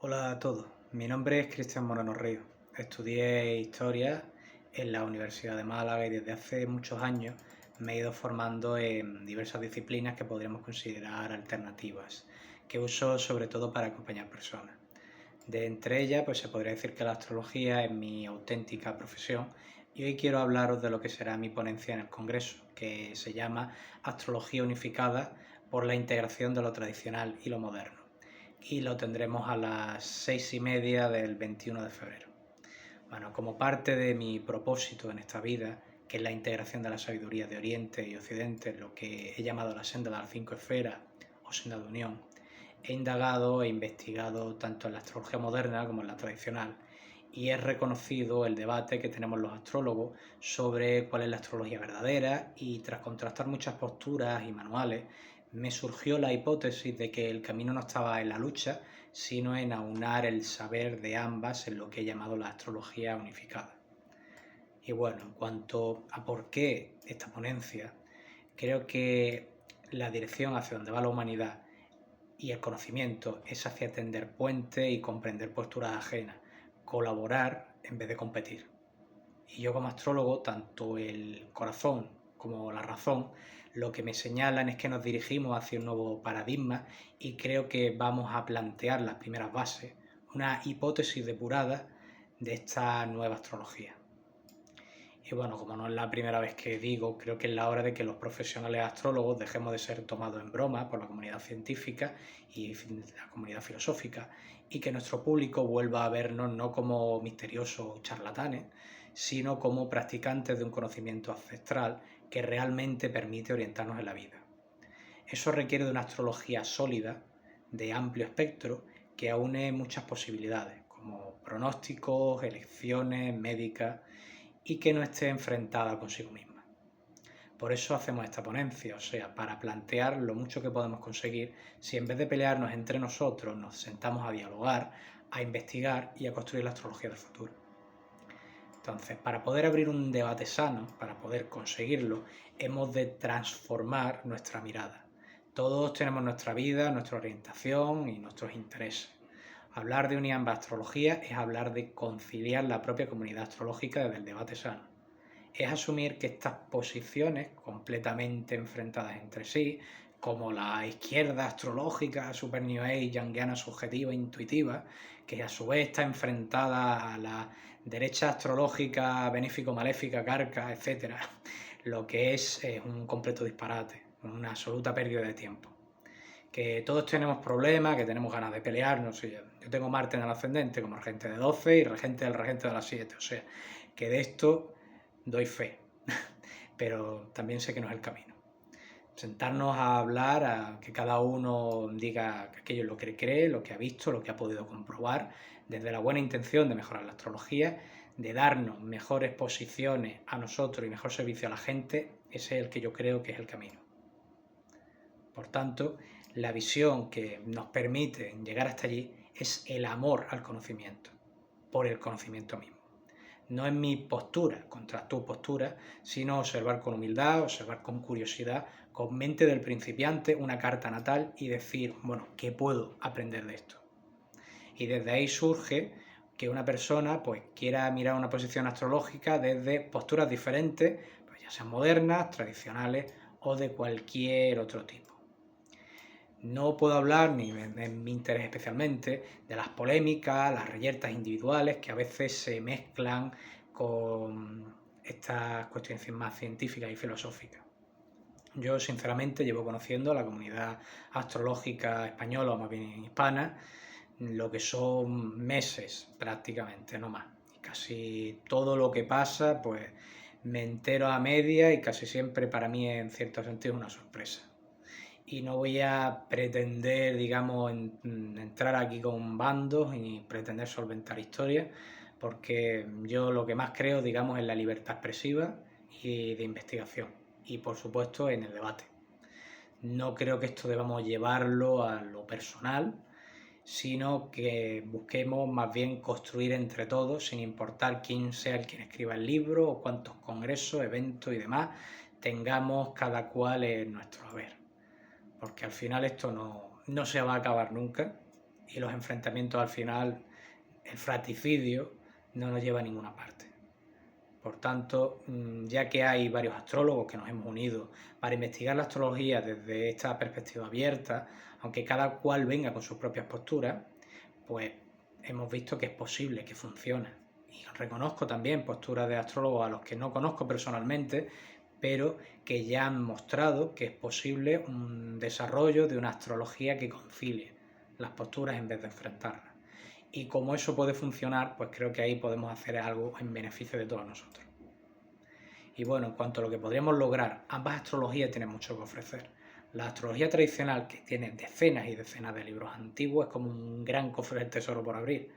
Hola a todos, mi nombre es Cristian Moreno Ríos. Estudié Historia en la Universidad de Málaga y desde hace muchos años me he ido formando en diversas disciplinas que podríamos considerar alternativas, que uso sobre todo para acompañar personas. De entre ellas, pues se podría decir que la astrología es mi auténtica profesión y hoy quiero hablaros de lo que será mi ponencia en el Congreso, que se llama Astrología unificada por la integración de lo tradicional y lo moderno, y lo tendremos a las 6:30 del 21 de febrero. Bueno, como parte de mi propósito en esta vida, que es la integración de la sabiduría de Oriente y Occidente, lo que he llamado la senda de las 5 esferas o senda de unión, he indagado e investigado tanto en la astrología moderna como en la tradicional, y he reconocido el debate que tenemos los astrólogos sobre cuál es la astrología verdadera, y tras contrastar muchas posturas y manuales, me surgió la hipótesis de que el camino no estaba en la lucha, sino en aunar el saber de ambas en lo que he llamado la astrología unificada. Y bueno, en cuanto a por qué esta ponencia, creo que la dirección hacia donde va la humanidad y el conocimiento es hacia tender puentes y comprender posturas ajenas, colaborar en vez de competir. Y yo como astrólogo, tanto el corazón como la razón, lo que me señalan es que nos dirigimos hacia un nuevo paradigma, y creo que vamos a plantear las primeras bases, una hipótesis depurada de esta nueva astrología. Y bueno, como no es la primera vez que digo, creo que es la hora de que los profesionales astrólogos dejemos de ser tomados en broma por la comunidad científica y la comunidad filosófica, y que nuestro público vuelva a vernos no como misteriosos charlatanes, sino como practicantes de un conocimiento ancestral que realmente permite orientarnos en la vida. Eso requiere de una astrología sólida, de amplio espectro, que aúne muchas posibilidades, como pronósticos, elecciones médicas, y que no esté enfrentada consigo misma. Por eso hacemos esta ponencia, o sea, para plantear lo mucho que podemos conseguir si en vez de pelearnos entre nosotros nos sentamos a dialogar, a investigar y a construir la astrología del futuro. Entonces, para poder abrir un debate sano, para poder conseguirlo, hemos de transformar nuestra mirada. Todos tenemos nuestra vida, nuestra orientación y nuestros intereses. Hablar de unir ambas astrologías es hablar de conciliar la propia comunidad astrológica desde el debate sano. Es asumir que estas posiciones completamente enfrentadas entre sí, como la izquierda astrológica, super new age, junguiana subjetiva, intuitiva, que a su vez está enfrentada a la derecha astrológica, benéfico-maléfica, carca, etc., lo que es un completo disparate, una absoluta pérdida de tiempo. Que todos tenemos problemas, que tenemos ganas de pelearnos. Yo tengo Marte en el ascendente como regente de 12 y regente del regente de las 7, o sea, que de esto doy fe, pero también sé que no es el camino. Sentarnos a hablar, a que cada uno diga aquello en lo que cree, lo que ha visto, lo que ha podido comprobar, desde la buena intención de mejorar la astrología, de darnos mejores posiciones a nosotros y mejor servicio a la gente, ese es el que yo creo que es el camino. Por tanto, la visión que nos permite llegar hasta allí es el amor al conocimiento, por el conocimiento mismo. No es mi postura contra tu postura, sino observar con humildad, observar con curiosidad, con mente del principiante, una carta natal y decir, bueno, ¿qué puedo aprender de esto? Y desde ahí surge que una persona pues quiera mirar una posición astrológica desde posturas diferentes, pues ya sean modernas, tradicionales o de cualquier otro tipo. No puedo hablar, ni en mi interés especialmente, de las polémicas, las reyertas individuales que a veces se mezclan con estas cuestiones más científicas y filosóficas. Yo sinceramente llevo conociendo a la comunidad astrológica española, o más bien hispana, lo que son meses prácticamente, no más. Y casi todo lo que pasa, pues me entero a media, y casi siempre para mí en cierto sentido es una sorpresa. Y no voy a pretender, digamos, entrar aquí con bandos y pretender solventar historias, porque yo lo que más creo, digamos, es la libertad expresiva y de investigación, y por supuesto en el debate. No creo que esto debamos llevarlo a lo personal, sino que busquemos más bien construir entre todos, sin importar quién sea el quien escriba el libro o cuántos congresos, eventos y demás tengamos cada cual en nuestro haber, porque al final esto no se va a acabar nunca, y los enfrentamientos al final, el fratricidio, no nos lleva a ninguna parte. Por tanto, ya que hay varios astrólogos que nos hemos unido para investigar la astrología desde esta perspectiva abierta, aunque cada cual venga con sus propias posturas, pues hemos visto que es posible, que funciona. Y reconozco también posturas de astrólogos a los que no conozco personalmente, pero que ya han mostrado que es posible un desarrollo de una astrología que concilie las posturas en vez de enfrentarlas. Y como eso puede funcionar, pues creo que ahí podemos hacer algo en beneficio de todos nosotros. Y bueno, en cuanto a lo que podríamos lograr, ambas astrologías tienen mucho que ofrecer. La astrología tradicional, que tiene decenas y decenas de libros antiguos, es como un gran cofre del tesoro por abrir.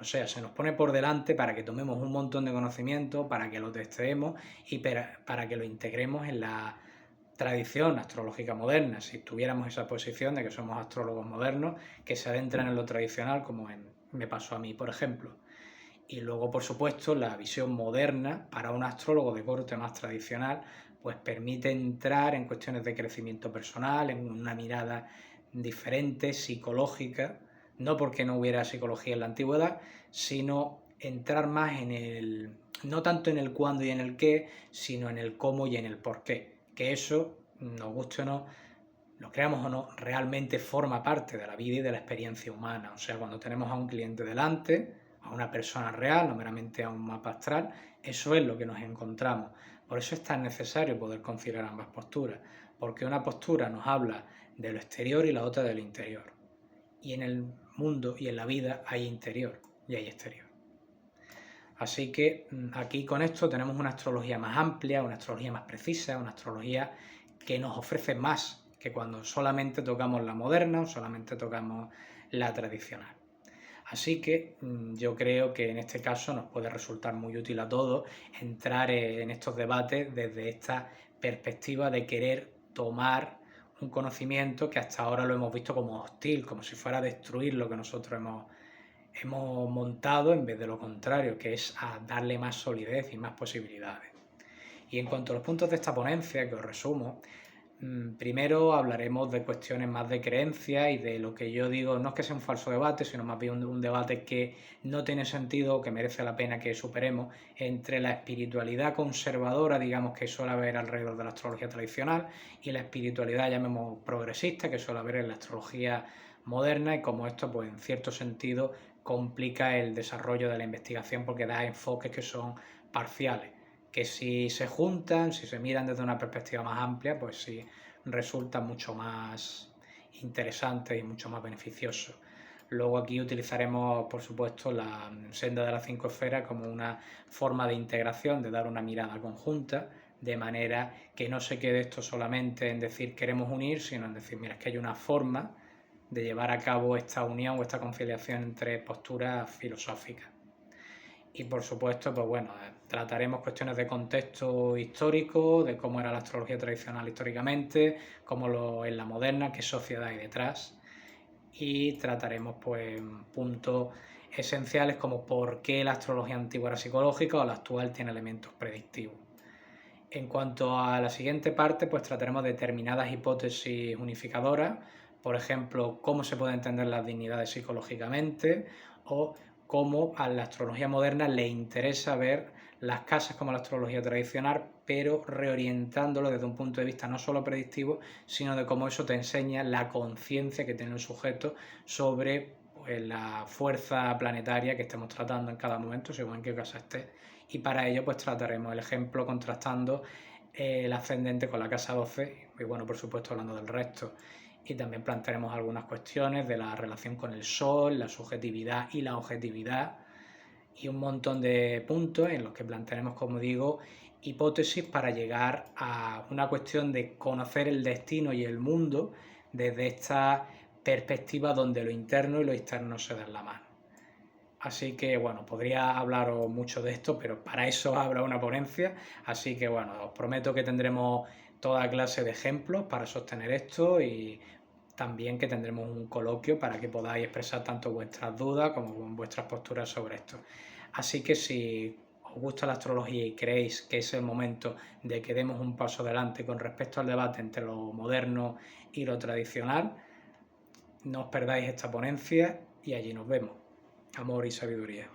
O sea, se nos pone por delante para que tomemos un montón de conocimiento, para que lo testeemos y para que lo integremos en la tradición astrológica moderna. Si tuviéramos esa posición de que somos astrólogos modernos que se adentran en lo tradicional, como me pasó a mí, por ejemplo. Y luego, por supuesto, la visión moderna para un astrólogo de corte más tradicional, pues permite entrar en cuestiones de crecimiento personal, en una mirada diferente, psicológica, no porque no hubiera psicología en la antigüedad, sino entrar más en el, no tanto en el cuándo y en el qué, sino en el cómo y en el por qué. Que eso, nos guste o no, lo creamos o no, realmente forma parte de la vida y de la experiencia humana. O sea, cuando tenemos a un cliente delante, a una persona real, no meramente a un mapa astral, eso es lo que nos encontramos. Por eso es tan necesario poder conciliar ambas posturas, porque una postura nos habla de lo exterior y la otra de lo interior. Y en el mundo y en la vida hay interior y hay exterior. Así que aquí con esto tenemos una astrología más amplia, una astrología más precisa, una astrología que nos ofrece más que cuando solamente tocamos la moderna o solamente tocamos la tradicional. Así que yo creo que en este caso nos puede resultar muy útil a todos entrar en estos debates desde esta perspectiva de querer tomar un conocimiento que hasta ahora lo hemos visto como hostil, como si fuera a destruir lo que nosotros hemos montado, en vez de lo contrario, que es a darle más solidez y más posibilidades. Y en cuanto a los puntos de esta ponencia, que os resumo, primero hablaremos de cuestiones más de creencia y de lo que yo digo, no es que sea un falso debate, sino más bien un debate que no tiene sentido o que merece la pena que superemos entre la espiritualidad conservadora, digamos, que suele haber alrededor de la astrología tradicional, y la espiritualidad, llamemos, progresista, que suele haber en la astrología moderna, y como esto, pues en cierto sentido, complica el desarrollo de la investigación porque da enfoques que son parciales, que si se juntan, si se miran desde una perspectiva más amplia, pues sí resulta mucho más interesante y mucho más beneficioso. Luego aquí utilizaremos, por supuesto, la senda de las 5 esferas como una forma de integración, de dar una mirada conjunta, de manera que no se quede esto solamente en decir queremos unir, sino en decir, mira, es que hay una forma de llevar a cabo esta unión o esta conciliación entre posturas filosóficas. Y por supuesto, pues bueno, trataremos cuestiones de contexto histórico, de cómo era la astrología tradicional históricamente, cómo es la moderna, qué sociedad hay detrás. Y trataremos pues puntos esenciales como por qué la astrología antigua era psicológica o la actual tiene elementos predictivos. En cuanto a la siguiente parte, pues trataremos determinadas hipótesis unificadoras, por ejemplo, cómo se pueden entender las dignidades psicológicamente o cómo a la astrología moderna le interesa ver las casas como la astrología tradicional, pero reorientándolo desde un punto de vista no solo predictivo, sino de cómo eso te enseña la conciencia que tiene el sujeto sobre pues, la fuerza planetaria que estemos tratando en cada momento, según en qué casa esté. Y para ello pues trataremos el ejemplo contrastando el ascendente con la casa 12 y bueno, por supuesto hablando del resto. Y también plantearemos algunas cuestiones de la relación con el Sol, la subjetividad y la objetividad y un montón de puntos en los que plantearemos, como digo, hipótesis para llegar a una cuestión de conocer el destino y el mundo desde esta perspectiva donde lo interno y lo externo se dan la mano. Así que bueno, podría hablaros mucho de esto, pero para eso habrá una ponencia. Así que bueno, os prometo que tendremos toda clase de ejemplos para sostener esto y también que tendremos un coloquio para que podáis expresar tanto vuestras dudas como vuestras posturas sobre esto. Así que si os gusta la astrología y creéis que es el momento de que demos un paso adelante con respecto al debate entre lo moderno y lo tradicional, no os perdáis esta ponencia y allí nos vemos. Amor y sabiduría.